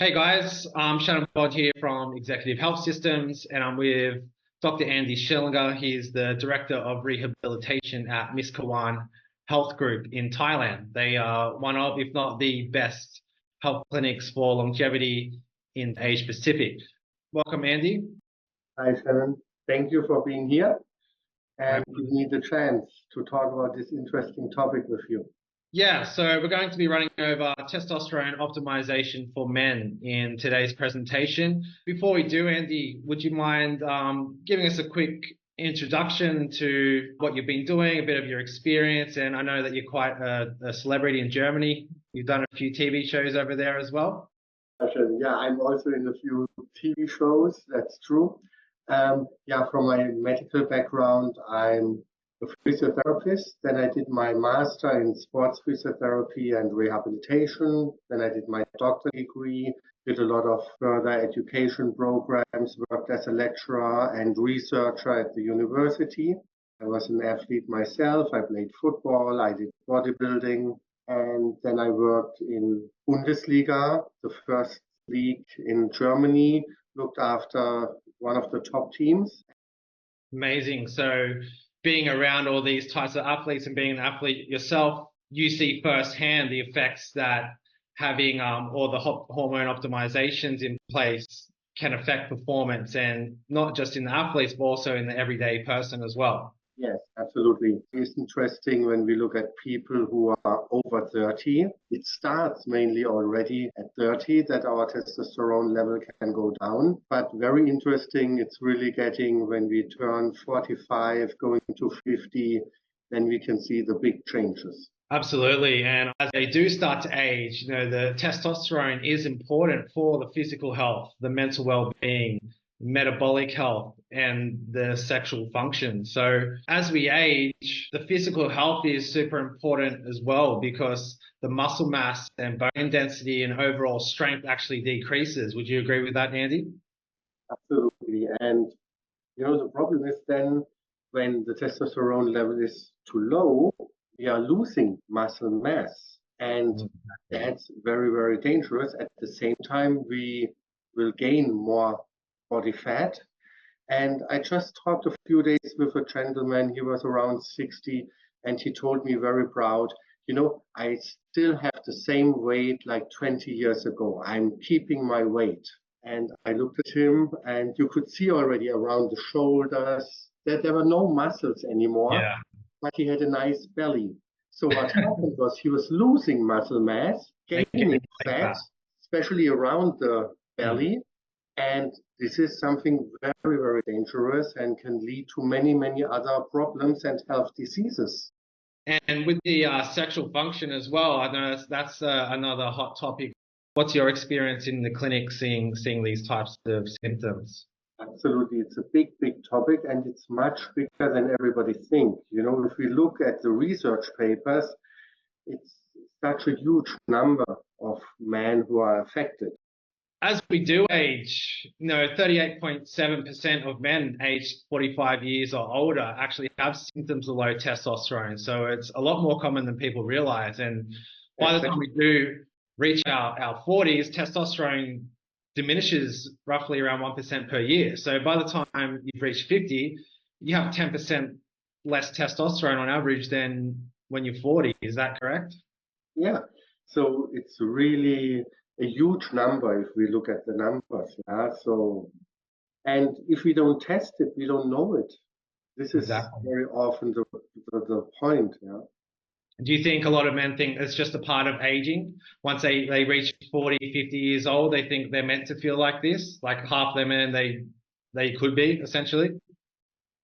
Hey guys, I'm Shannon Bond here from Executive Health Systems, and I'm with Dr. Andy Schillinger. He's the Director of Rehabilitation at Miskawaan Health Group in Thailand. They are one of, if not the best health clinics for longevity in Asia Pacific. Welcome, Andy. Hi, Shannon. Thank you for being here My and giving me the chance to talk about this interesting topic with you. Yeah, so we're going to be running over testosterone optimization for men in today's presentation. Before we do, Andy, would you mind giving us a quick introduction to what you've been doing, a bit of your experience? And I know that you're quite a celebrity in Germany. You've done a few TV shows over there as well. Shannon, yeah, I'm also in a few TV shows. That's true. Yeah, from my medical background, I'm a physiotherapist. Then I did my master in sports physiotherapy and rehabilitation. Then I did my doctor degree, did a lot of further education programs, worked as a lecturer and researcher at the university. I was an athlete myself. I played football, I did bodybuilding, and then I worked in Bundesliga, the first league in Germany, looked after one of the top teams. Amazing. So being around all these types of athletes and being an athlete yourself, you see firsthand the effects that having all the hormone optimizations in place can affect performance, and not just in the athletes, but also in the everyday person as well. Yes, absolutely. It's interesting when we look at people who are over 30. It starts mainly already at 30 that our testosterone level can go down. But very interesting, it's really getting when we turn 45, going to 50, then we can see the big changes. Absolutely. And as they do start to age, the testosterone is important for the physical health, the mental well-being, metabolic health, and the sexual function. So as we age, the physical health is super important as well, because the muscle mass and bone density and overall strength actually decreases. Would you agree with that, Andy? Absolutely. And the problem is then when the testosterone level is too low, we are losing muscle mass. And that's very, very dangerous. At the same time, we will gain more body fat. And I just talked a few days with a gentleman, he was around 60, and he told me very proud, I still have the same weight like 20 years ago. I'm keeping my weight. And I looked at him, and you could see already around the shoulders that there were no muscles anymore, Yeah. but he had a nice belly. So what happened was he was losing muscle mass, gaining fat, especially around the belly. And this is something very, very dangerous and can lead to many, many other problems and health diseases. And with the sexual function as well, I know that's another hot topic. What's your experience in the clinic seeing these types of symptoms? Absolutely. It's a big, big topic, and it's much bigger than everybody thinks. If we look at the research papers, it's such a huge number of men who are affected. As we do age, 38.7% of men aged 45 years or older actually have symptoms of low testosterone. So it's a lot more common than people realize. And by the time we do reach our 40s, testosterone diminishes roughly around 1% per year. So by the time you've reached 50, you have 10% less testosterone on average than when you're 40. Is that correct? Yeah. So it's really a huge number if we look at the numbers. Yeah. So, and if we don't test it, we don't know it. This is very often the point. Yeah. Do you think a lot of men think it's just a part of aging? Once they reach 40, 50 years old, they think they're meant to feel like this? Like half their men, they could be, essentially?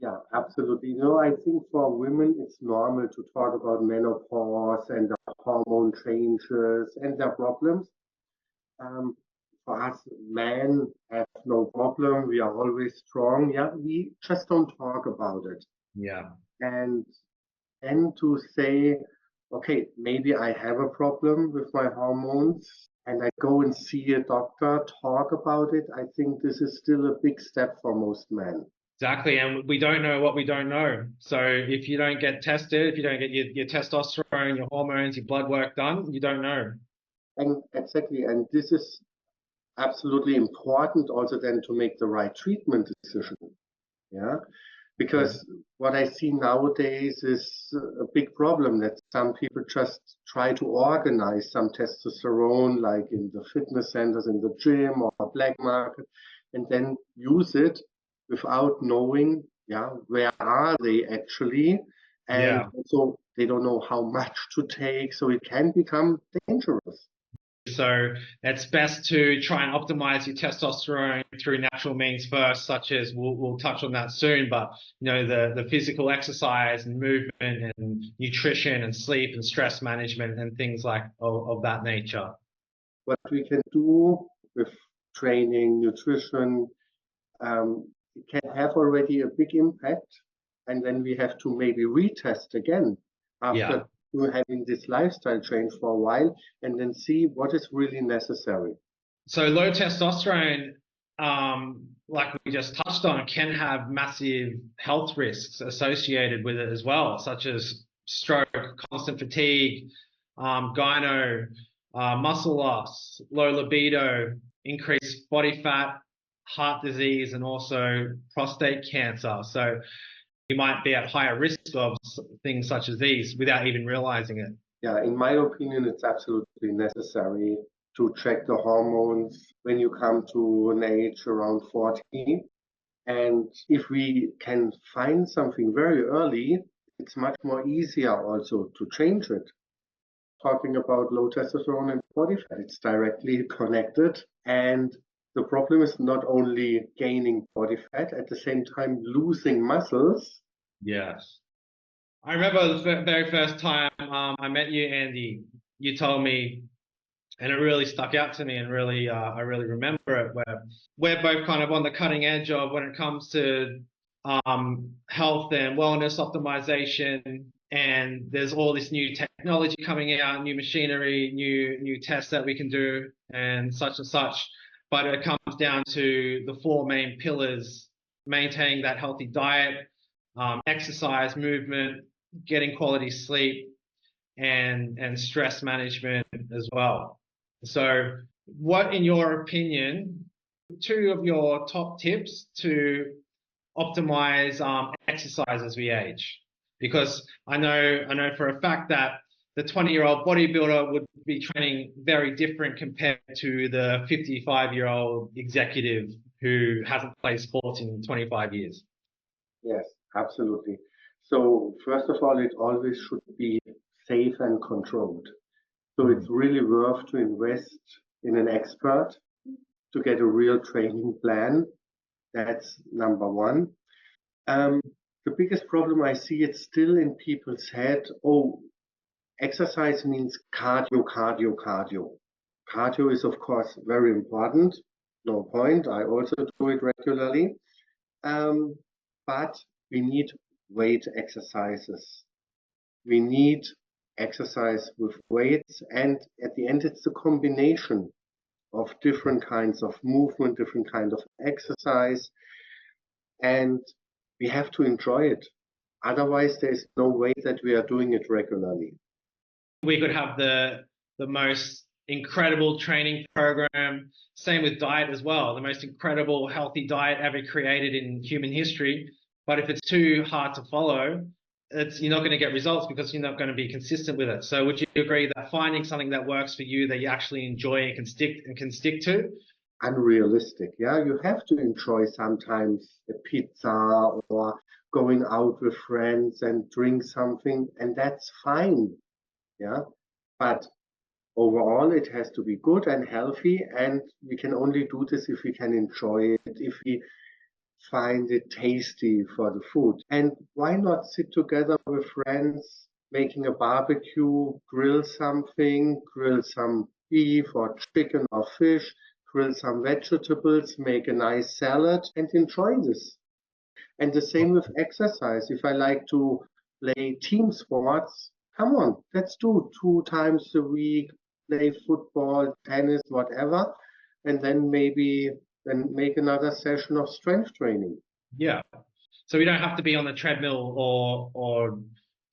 Yeah, absolutely. I think for women, it's normal to talk about menopause and the hormone changes and their problems. For us, men have no problem. We are always strong. Yeah, we just don't talk about it. Yeah. And then to say, okay, maybe I have a problem with my hormones and I go and see a doctor, talk about it. I think this is still a big step for most men. Exactly. And we don't know what we don't know. So if you don't get tested, if you don't get your testosterone, your hormones, your blood work done, you don't know. And exactly. And this is absolutely important also then to make the right treatment decision. Yeah. Because what I see nowadays is a big problem that some people just try to organize some testosterone, like in the fitness centers, in the gym or black market, and then use it without knowing, yeah, where are they actually, and Yeah. also they don't know how much to take, so it can become dangerous. So it's best to try and optimize your testosterone through natural means first, such as we'll touch on that soon. But the physical exercise and movement and nutrition and sleep and stress management and things like of that nature. What we can do with training, nutrition, it can have already a big impact, and then we have to maybe retest again Yeah. after having this lifestyle change for a while, and then see what is really necessary. So low testosterone, like we just touched on, can have massive health risks associated with it as well, such as stroke, constant fatigue, gyno, muscle loss, low libido, increased body fat, heart disease, and also prostate cancer. So you might be at higher risk of things such as these without even realizing it. Yeah, in my opinion, it's absolutely necessary to check the hormones when you come to an age around 40. And if we can find something very early, it's much more easier also to change it. Talking about low testosterone and body fat, it's directly connected. And the problem is not only gaining body fat, at the same time losing muscles. Yes. I remember the very first time I met you, Andy, you told me, and it really stuck out to me, and really, I really remember it, where we're both kind of on the cutting edge of when it comes to health and wellness optimization. And there's all this new technology coming out, new machinery, new tests that we can do, and such and such. But it comes down to the four main pillars: maintaining that healthy diet, exercise, movement, getting quality sleep, and stress management as well. So what, in your opinion, two of your top tips to optimize exercise as we age? Because I know for a fact that the 20-year-old bodybuilder would be training very different compared to the 55-year-old executive who hasn't played sports in 25 years. Yes, absolutely. So first of all, it always should be safe and controlled. So it's really worth to invest in an expert to get a real training plan. That's number one. Um, the biggest problem I see it's still in people's head. Oh, exercise means cardio, cardio, cardio. Cardio is of course very important. No point. I also do it regularly. Um, but we need weight exercises. We need exercise with weights, and at the end, it's the combination of different kinds of movement, different kind of exercise, and we have to enjoy it. Otherwise, there's no way that we are doing it regularly. We could have the most incredible training program. Same with diet as well. The most incredible healthy diet ever created in human history. But if it's too hard to follow, you're not going to get results because you're not going to be consistent with it. So would you agree that finding something that works for you, that you actually enjoy and can stick to? Unrealistic. Yeah, you have to enjoy sometimes a pizza or going out with friends and drink something, and that's fine. Yeah, but overall, it has to be good and healthy, and we can only do this if we can enjoy it, if we find it tasty for the food. And why not sit together with friends, making a barbecue, grill something, grill some beef or chicken or fish, grill some vegetables, make a nice salad, and enjoy this. And the same with exercise. If I like to play team sports, come on, let's do 2 times a week, play football, tennis, whatever, and then maybe then make another session of strength training. Yeah. So we don't have to be on the treadmill or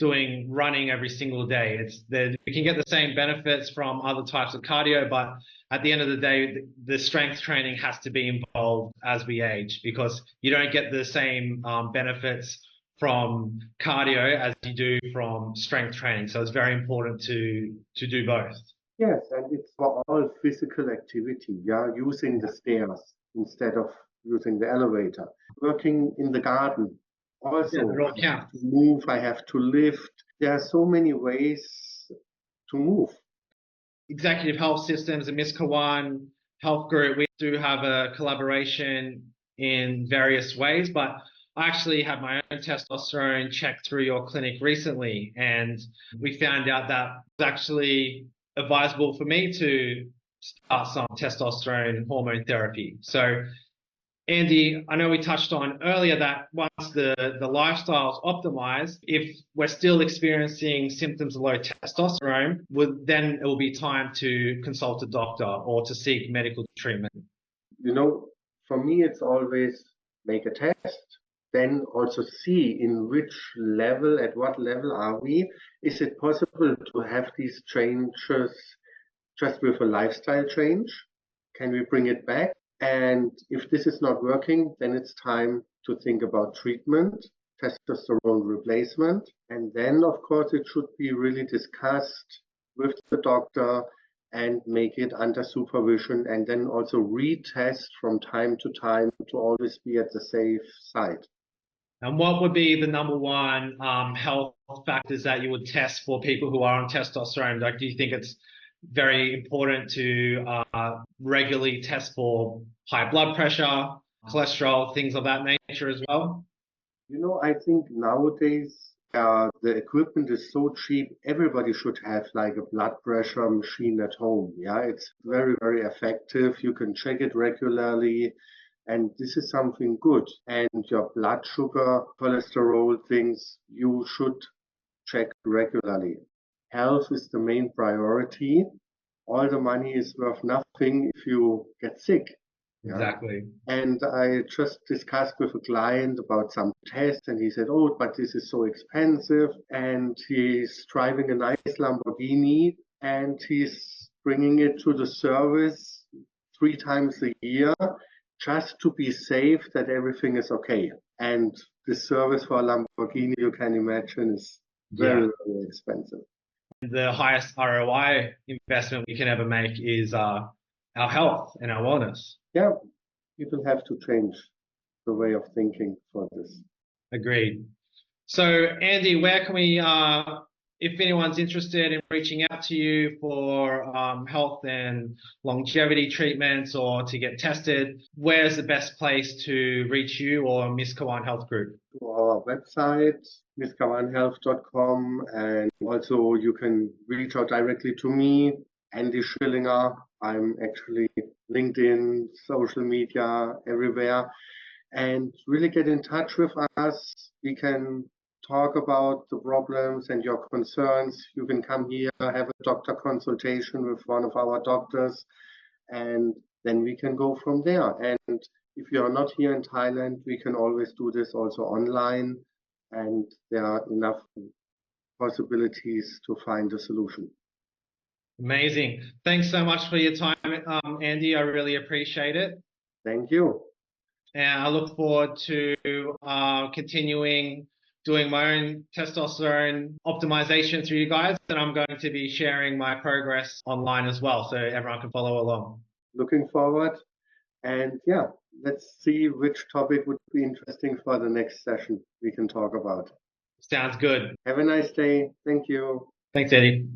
doing running every single day. We can get the same benefits from other types of cardio, but at the end of the day, the strength training has to be involved as we age, because you don't get the same benefits from cardio as you do from strength training. So it's very important to do both. Yes, and it's for all physical activity, yeah, using the stairs instead of using the elevator. Working in the garden, also, Yeah, I have to move, I have to lift. There are so many ways to move. Executive Health Systems and Miskawaan Health Group, we do have a collaboration in various ways, but I actually had my own testosterone checked through your clinic recently, and we found out that it's actually advisable for me to start some testosterone hormone therapy. So Andy, I know we touched on earlier that once the lifestyle is optimized, if we're still experiencing symptoms of low testosterone, then it will be time to consult a doctor or to seek medical treatment. You know, for me, it's always make a test, then also see in which level, at what level are we? Is it possible to have these changes just with a lifestyle change? Can we bring it back? And if this is not working, then it's time to think about treatment, testosterone replacement. And then, of course, it should be really discussed with the doctor and make it under supervision, and then also retest from time to time to always be at the safe side. And what would be the number one health factors that you would test for people who are on testosterone? Like, do you think it's very important to regularly test for high blood pressure, cholesterol, things of that nature as well? You know, I think nowadays the equipment is so cheap, everybody should have like a blood pressure machine at home. Yeah, it's very, very effective. You can check it regularly. And this is something good. And your blood sugar, cholesterol things, you should check regularly. Health is the main priority. All the money is worth nothing if you get sick. Yeah? Exactly. And I just discussed with a client about some tests, and he said, "Oh, but this is so expensive." And he's driving a nice Lamborghini, and he's bringing it to the service 3 times a year just to be safe that everything is okay. And the service for a Lamborghini, you can imagine, is very, very expensive. The highest ROI investment we can ever make is our health and our wellness. Yeah, people have to change the way of thinking for this. Agreed. So, Andy, where can we, if anyone's interested in reaching out to you for health and longevity treatments or to get tested, where's the best place to reach you or Miskawaan Health Group? To our website, miskawaanhealth.com, and also you can reach out directly to me, Andy Schillinger. I'm actually LinkedIn, social media, everywhere. And really get in touch with us. We can talk about the problems and your concerns. You can come here, have a doctor consultation with one of our doctors, and then we can go from there. And if you are not here in Thailand, we can always do this also online, and there are enough possibilities to find a solution. Amazing. Thanks so much for your time, Andy. I really appreciate it. Thank you. And I look forward to continuing doing my own testosterone optimization through you guys. And I'm going to be sharing my progress online as well, so everyone can follow along. Looking forward. And yeah, let's see which topic would be interesting for the next session we can talk about. Sounds good. Have a nice day. Thank you. Thanks, Eddie.